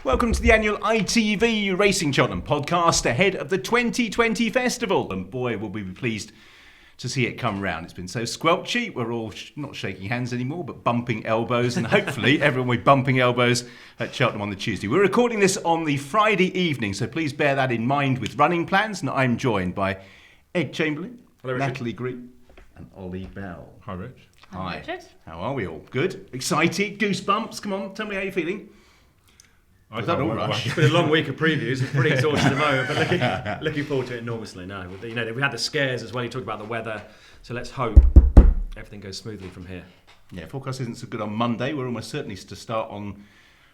Welcome to the annual ITV Racing Cheltenham podcast ahead of the 2020 festival. And boy, will we be pleased to see it come round. It's been so squelchy. We're all not shaking hands anymore, but bumping elbows. And hopefully everyone will be bumping elbows at Cheltenham on the Tuesday. We're recording this on the Friday evening, so please bear that in mind with running plans. And I'm joined by Ed Chamberlin, Hello, Natalie Green and Oli Bell. Hi, Rich. Hi. Richard. How are we all? Good? Excited? Goosebumps? Come on, tell me how you're feeling. I've that all right? It's been a long week of previews. It's pretty exhausted at the moment, but looking forward to it enormously now. You know, we had the scares as well. You talked about the weather, so let's hope everything goes smoothly from here. Yeah, forecast isn't so good on Monday. We're almost certainly to start on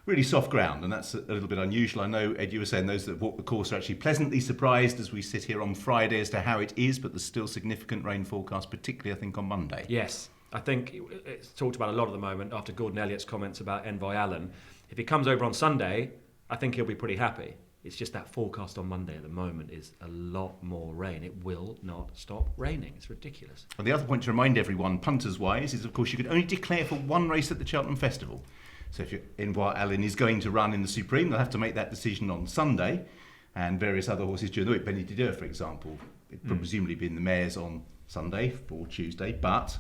really soft ground, and that's a little bit unusual. I know, Ed, you were saying those that walk the course are actually pleasantly surprised as we sit here on Friday as to how it is, but there's still significant rain forecast, particularly, I think, on Monday. Yes, I think it's talked about a lot at the moment after Gordon Elliott's comments about Envoy Allen. If he comes over on Sunday, I think he'll be pretty happy. It's just that forecast on Monday at the moment is a lot more rain. It will not stop raining. It's ridiculous. Well, the other point to remind everyone, punters-wise, is, of course, you can only declare for one race at the Cheltenham Festival. So if Envoy Allen is going to run in the Supreme, they'll have to make that decision on Sunday, and various other horses during the week. Benny Dider, for example, it would presumably be in the mares on Sunday or Tuesday, but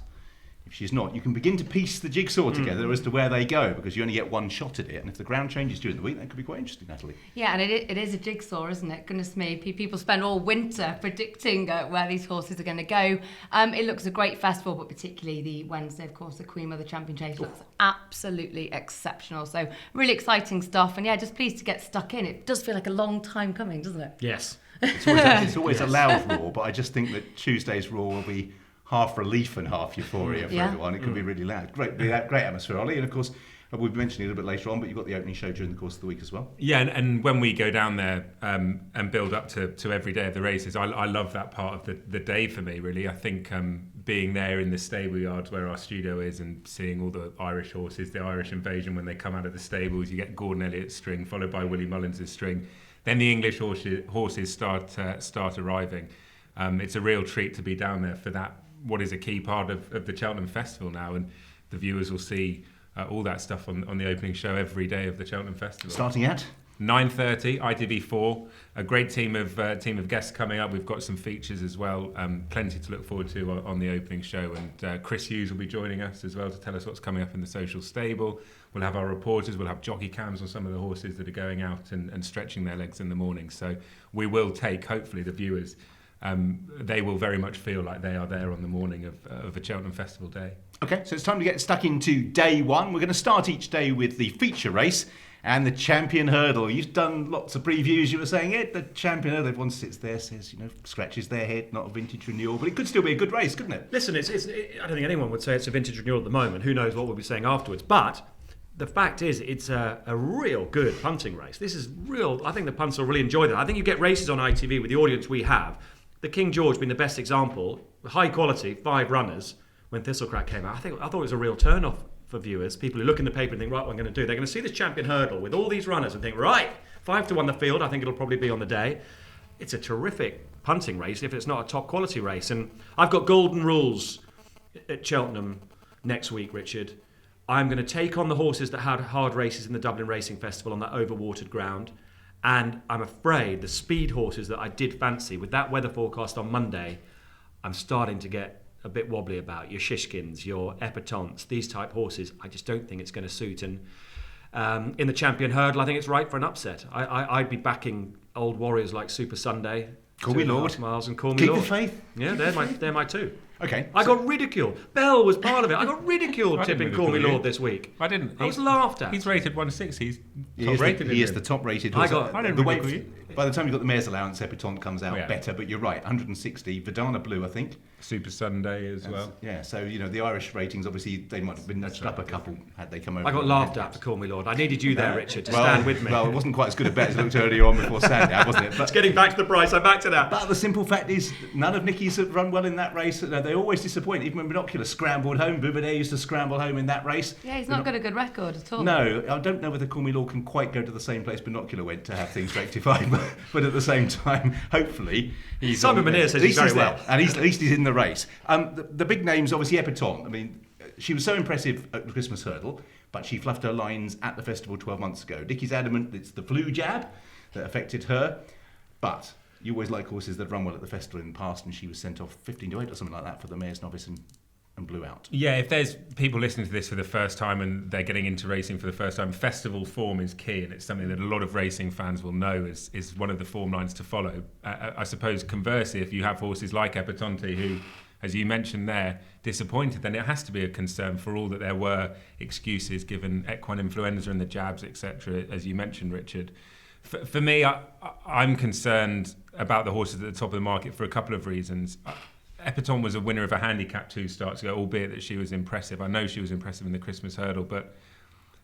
if she's not, you can begin to piece the jigsaw together as to where they go, because you only get one shot at it. And if the ground changes during the week, that could be quite interesting, Natalie. Yeah, and it is a jigsaw, isn't it? Goodness me, people spend all winter predicting where these horses are going to go. It looks a great festival, but particularly the Wednesday, of course, the Queen Mother Champion Chase looks absolutely exceptional. So really exciting stuff. And yeah, just pleased to get stuck in. It does feel like a long time coming, doesn't it? Yes. It's always a loud roar, but I just think that Tuesday's roar will be half relief and half euphoria for everyone. It could be really loud. Great atmosphere, Ollie. And of course, we'll be mentioning it a little bit later on, but you've got the opening show during the course of the week as well. Yeah, and when we go down there and build up to every day of the races, I love that part of the day for me, really. I think being there in the stable yards where our studio is and seeing all the Irish horses, the Irish invasion when they come out of the stables, you get Gordon Elliott's string, followed by Willie Mullins' string. Then the English horses start arriving. It's a real treat to be down there for that, what is a key part of the Cheltenham Festival now, and the viewers will see all that stuff on the opening show every day of the Cheltenham Festival. Starting at 9:30, ITV4. A great team of guests coming up. We've got some features as well. Plenty to look forward to on the opening show. And Chris Hughes will be joining us as well to tell us what's coming up in the social stable. We'll have our reporters. We'll have jockey cams on some of the horses that are going out and stretching their legs in the morning. So we will take, hopefully, the viewers. They will very much feel like they are there on the morning of a Cheltenham Festival day. Okay, so it's time to get stuck into day one. We're going to start each day with the feature race and the Champion Hurdle. You've done lots of previews, you were saying it. The Champion Hurdle, everyone sits there, says, scratches their head, not a vintage renewal, but it could still be a good race, couldn't it? Listen, I don't think anyone would say it's a vintage renewal at the moment. Who knows what we'll be saying afterwards. But the fact is, it's a real good punting race. This is real. I think the punters will really enjoy that. I think you get races on ITV with the audience we have. The King George being the best example, high quality, 5 runners, when Thistlecrack came out. I thought it was a real turn-off for viewers. People who look in the paper and think, right, what I'm going to do? They're going to see this Champion Hurdle with all these runners and think, right, 5-1 the field. I think it'll probably be on the day. It's a terrific punting race if it's not a top quality race. And I've got golden rules at Cheltenham next week, Richard. I'm going to take on the horses that had hard races in the Dublin Racing Festival on that overwatered ground. And I'm afraid the speed horses that I did fancy with that weather forecast on Monday, I'm starting to get a bit wobbly about. Your Shishkins, your Epatants, these type horses, I just don't think it's going to suit. And in the Champion Hurdle, I think it's right for an upset. I'd be backing old warriors like Super Sunday, Call Me Lord, miles, and Call Me Keep Lord. the Faith. Yeah, they're my two. Okay. I got ridiculed. Bell was part of it. I got ridiculed tipping Call Me Lord this week. I didn't. I was laughed at. He's rated 160. He's He is the top rated horse. I didn't the really way, agree. by the time you've got the mare's allowance, Epiton comes out Yeah. better, but you're right, 160. Verdana Blue, I think. Super Sunday as well. Yeah, so, the Irish ratings, obviously, they might have been nudged up a couple had they come over. I got laughed at for Call Me Lord. I needed you there, Richard, to Well, stand with me. Well, it wasn't quite as good a bet as it looked earlier on before Sandown, wasn't it? It's getting back to the price. I'm back to that. But the simple fact is, none of Nicky's have run well in that race. They always disappoint. Even when Binocular scrambled home, Bouvier used to scramble home in that race. Yeah, he's not got a good record at all. No, I don't know whether Call Me Lord can quite go to the same place Binocular went to have things rectified, but at the same time, hopefully, he's Simon on there. Monier says At least he's very there, well. and at least he's in the race. The big names, obviously, Epatont. I mean, she was so impressive at the Christmas Hurdle, but she fluffed her lines at the festival 12 months ago. Dickie's adamant it's the flu jab that affected her, but you always like horses that run well at the festival in the past, and she was sent off 15-8 or something like that for the Mayor's Novice and blew out. Yeah, if there's people listening to this for the first time and they're getting into racing for the first time, festival form is key, and it's something that a lot of racing fans will know is one of the form lines to follow. I suppose conversely, if you have horses like Epitonti who, as you mentioned there, disappointed, then it has to be a concern for all that there were excuses given equine influenza and the jabs, etc., as you mentioned, Richard. For me, I'm concerned about the horses at the top of the market for a couple of reasons. Epiton was a winner of a handicap 2 starts ago, albeit that she was impressive. I know she was impressive in the Christmas hurdle, but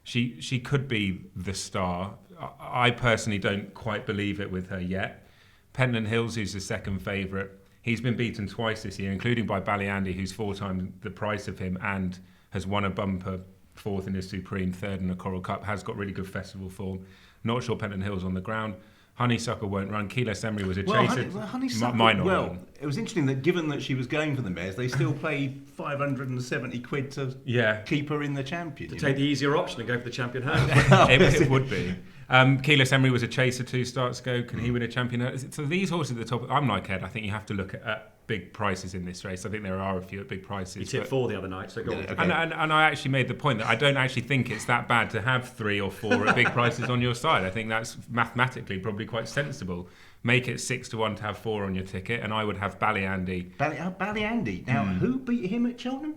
she could be the star. I personally don't quite believe it with her yet. Pentland Hills, who's the second favourite, he's been beaten twice this year, including by Ballyandy, who's 4 times the price of him and has won a bumper 4th in his Supreme, 3rd in the Coral Cup, has got really good festival form. Not sure Pentland Hills on the ground. Honeysuckle won't run. Keyless Emery was a chaser. Honeysuckle, might not run. It was interesting that given that she was going for the mares, they still paid 570 quid to keep her in the champion. To take the easier option and go for the champion hurdle. It would be. Keyless Emery was a chaser 2 starts ago. Can he win a champion hurdle? So these horses at the top, I'm like Ed, I think you have to look at big prices in this race. I think there are a few at big prices. You tipped 4 the other night, so go on. Okay. And I actually made the point that I don't actually think it's that bad to have 3 or 4 at big prices on your side. I think that's mathematically probably quite sensible. Make it 6-1 to have 4 on your ticket, and I would have Ballyandy. Ballyandy. Now, who beat him at Cheltenham?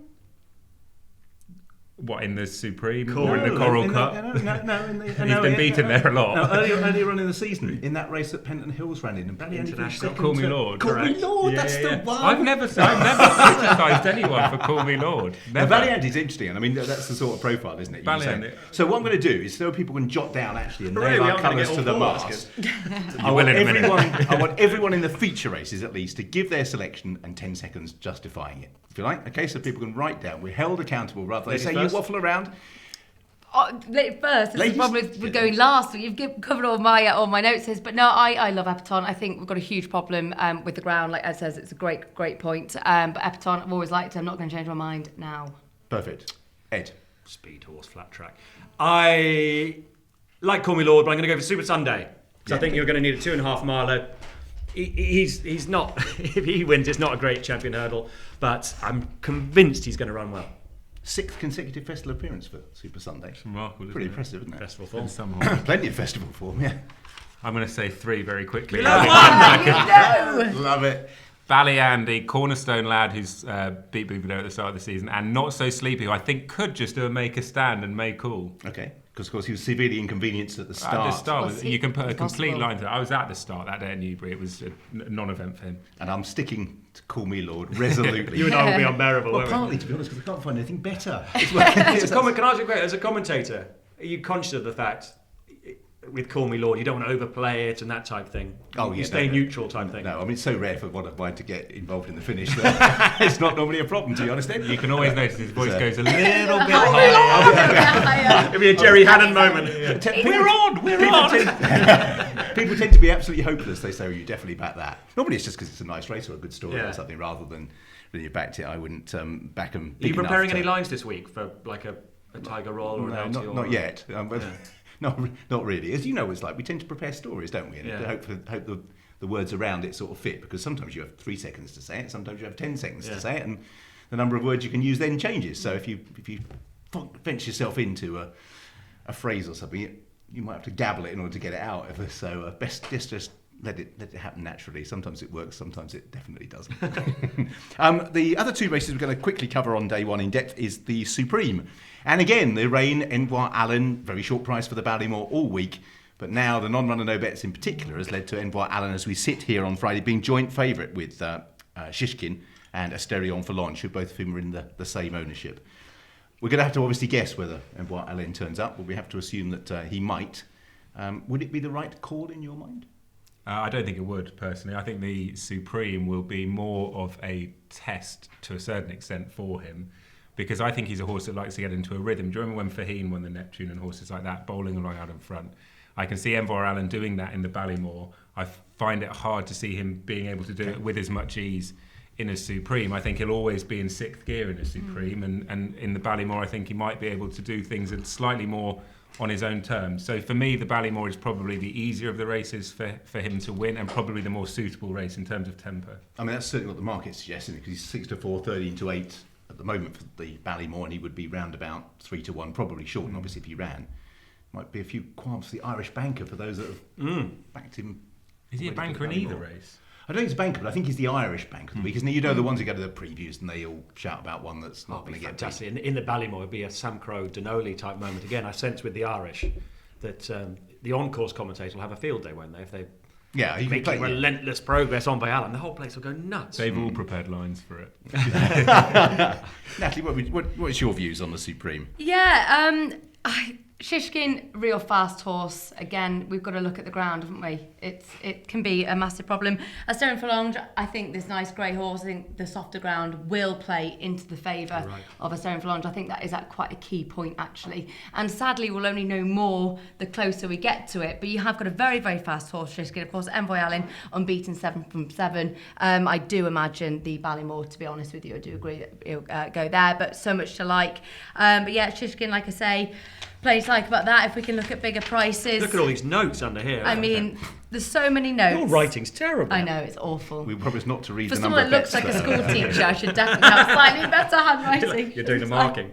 What, in the Supreme or in the Coral Cup? No. He's been beaten there a lot. No, earlier on in the season, in that race that Pentland Hills ran in, and Ballyandy International. Call Me Lord. Call Me Lord, that's the one. I've never criticised anyone for Call Me Lord. Never. Now, Ballyandy's interesting, and I mean, that's the sort of profile, isn't it? Ballyandy. So what I'm going to do is so people can jot down actually and Hooray, nail we our are gonna colours get to the all mast. You will in a minute. I want everyone in the feature races at least to give their selection and 10 seconds justifying it, if you like. Okay, so people can write down. We're held accountable rather than Ladies say first. you waffle around. First, the problem with going last. So you've covered all my notes. But no, I love Epiton. I think we've got a huge problem with the ground. Like Ed says, it's a great point. But Epiton, I've always liked it. I'm not going to change my mind now. Perfect. Ed. Speed horse, flat track. I like Call Me Lord, but I'm going to go for Super Sunday. Because I think you're going to need a 2.5 miler. He's not, if he wins, it's not a great champion hurdle, but I'm convinced he's going to run well. 6th consecutive festival appearance for Super Sunday. It's remarkable. Pretty impressive, isn't it? Festival form. In some horses. Plenty of festival form, yeah. I'm going to say 3 very quickly. No! Love it. Ballyandy, cornerstone lad who's beat Bouvier at the start of the season, and Not So Sleepy, who I think could just make a stand and make cool. Okay, because of course he was severely inconvenienced at the start. At the start, Well, you can put a complete possible. line to it. I was at the start that day at Newbury. It was a non-event for him. And I'm sticking to Call Me Lord resolutely. You and I will be unbearable, Well, won't we? partly, to be honest, because I can't find anything better. Can I ask you a question? As a commentator, are you conscious of the fact with Call Me Lord, you don't want to overplay it and that type thing? Oh, you yeah, stay no. neutral type thing. No, I mean, it's so rare for one of mine to get involved in the finish that it's not normally a problem, to be honest. Ed. You can always notice his voice So- goes a little bit higher. It'll be a Jerry Hannon moment. We're on! People tend to be absolutely hopeless. They say, oh, you definitely back that. Normally it's just because it's a nice race or a good story Yeah. or something, rather than really you backed it. I wouldn't back them. Are you preparing any lines this week for like a Tiger Roll or No, an LT? not yet. Not really. As you know, it's like we tend to prepare stories, don't we? And Yeah. hope the words around it sort of fit, because sometimes you have 3 seconds to say it, sometimes you have 10 seconds to say it, and the number of words you can use then changes. So if you venture yourself into a phrase or something, you might have to gabble it in order to get it out. So best just let it happen naturally. Sometimes it works, sometimes it definitely doesn't. The other 2 races we're going to quickly cover on day 1 in depth is the Supreme. And again, the Rain, Envoy Allen, very short price for the Ballymore all week. But now the non-runner no bets in particular has led to Envoy Allen, as we sit here on Friday, being joint favourite with Shishkin and Asterion Forlange, who both of whom are in the same ownership. We're going to have to obviously guess whether Envoy Allen turns up, but we have to assume that he might. Would it be the right call in your mind? I don't think it would, personally. I think the Supreme will be more of a test to a certain extent for him, because I think he's a horse that likes to get into a rhythm. Do you remember when Faheen won the Neptune and horses like that, bowling along out in front? I can see Envoy Allen doing that in the Ballymore. I find it hard to see him being able to do it with as much ease in a Supreme. I think he'll always be in sixth gear in a Supreme, and in the Ballymore, I think he might be able to do things slightly more on his own terms. So for me, the Ballymore is probably the easier of the races for him to win, and probably the more suitable race in terms of tempo. I mean, that's certainly what the market's suggesting, because he's 6-4, 13-8 at the moment for the Ballymore, and he would be round about 3-1, probably short, and obviously if he ran. Might be a few qualms for the Irish banker for those that have backed him. Is he a banker in either race? I don't think he's a banker, but I think he's the Irish banker of the week, isn't he? You know, the ones who go to the previews and they all shout about one that's not going to get fantastic. In the Ballymore, it'd be a Sam Crow Denoli type moment again. I sense with the Irish that the on-course commentator will have a field day, won't they? If they make relentless progress on by Alan, the whole place will go nuts. They've all prepared lines for it. Natalie, what's your views on the Supreme? Yeah, Shishkin, real fast horse. Again, we've got to look at the ground, haven't we? It can be a massive problem. Asturian Phalange, I think this nice grey horse, I think the softer ground will play into the favour of Asturian Phalange. I think that is at quite a key point, actually. And sadly, we'll only know more the closer we get to it. But you have got a very, very fast horse, Shishkin. Of course, Envoy Allen, unbeaten 7 from 7. I do imagine the Ballymore, to be honest with you. I do agree that it'll go there, but so much to like. But yeah, Shishkin, like I say, plenty to like about that. If we can look at bigger prices. Look at all these notes under here. I mean, there's so many notes. Your writing's terrible. I know, it's awful. We promise not to read For the number someone that looks like a school teacher, I should definitely have slightly better handwriting. You're doing the marking.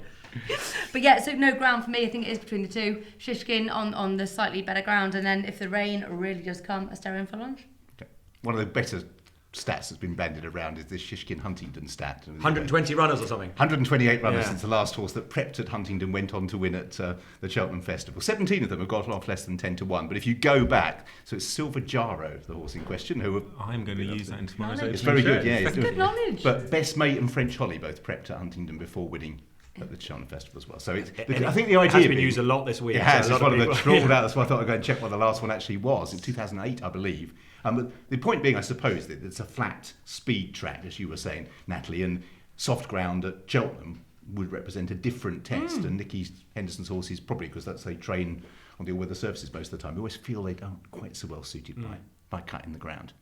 But yeah, so no ground for me. I think it is between the two. Shishkin on the slightly better ground, and then if the rain really does come, Asturian Phalange. Okay. One of the better stats that's been bandied around is this Shishkin Huntingdon stat. 120 runners or something. 128 runners since the last horse that prepped at Huntingdon went on to win at the Cheltenham Festival. 17 of them have got off less than 10-1. But if you go back, so it's Silver Jaro, the horse in question, I'm going to use that in tomorrow's opening. It's very good, yeah. It's good knowledge. But Best Mate and French Holly both prepped at Huntingdon before winning at the Cheltenham Festival as well. So I think the idea has been used a lot this week. It has. So It's one of the trawled out. That's why I thought I'd go and check what the last one actually was in 2008, I believe. But the point being, I suppose, that it's a flat speed track, as you were saying, Natalie, and soft ground at Cheltenham would represent a different test. And Nicky Henderson's horses, probably because they train on the all-weather surfaces most of the time, we always feel they aren't quite so well suited by cutting the ground.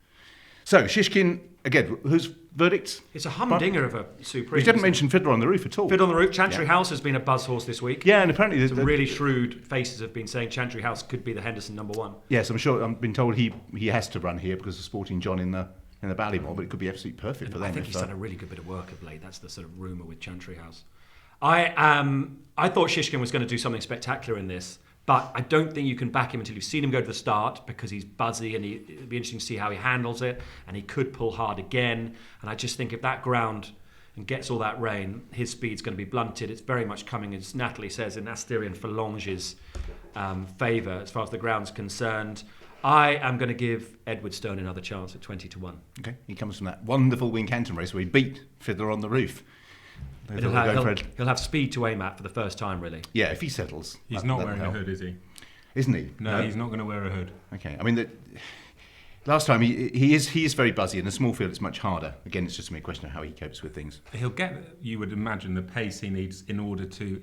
So, Shishkin, again, whose verdict? It's a humdinger of a Supreme. We didn't mention Fiddler on the Roof at all. Fiddler on the Roof. Chantry House has been a buzz horse this week. Yeah, and apparently there's really shrewd faces have been saying Chantry House could be the Henderson number 1. Yes, I'm sure. I've been told he has to run here because of Sporting John in the Ballymore, but it could be absolutely perfect for them. I think he's done a really good bit of work of late. That's the sort of rumour with Chantry House. I thought Shishkin was going to do something spectacular in this, but I don't think you can back him until you've seen him go to the start, because he's buzzy and it'll be interesting to see how he handles it, and he could pull hard again. And I just think if that ground and gets all that rain, his speed's going to be blunted. It's very much coming, as Natalie says, in Asturian Phalange's favour as far as the ground's concerned. I am going to give Edward Stone another chance at 20-1. Okay, he comes from that wonderful Wincanton race where he beat Fiddler on the Roof. He'll have speed to aim at for the first time, really. Yeah, if he settles. He's not wearing a hood, is he? Isn't he? No, he's not going to wear a hood. Okay, I mean, last time he is very buzzy. In a small field, it's much harder. Again, it's just a mere question of how he copes with things. He'll get, you would imagine, the pace he needs in order to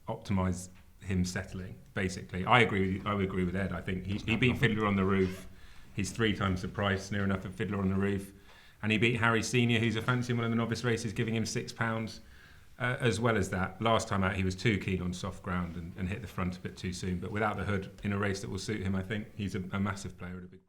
optimise him settling. Basically, I agree with Ed. I think he beat Fiddler on the Roof. He's 3 times the price, near enough at Fiddler on the Roof. And he beat Harry Senior, who's a fancy in one of the novice races, giving him £6. As well as that, last time out he was too keen on soft ground and hit the front a bit too soon. But without the hood, in a race that will suit him, I think he's a massive player at a big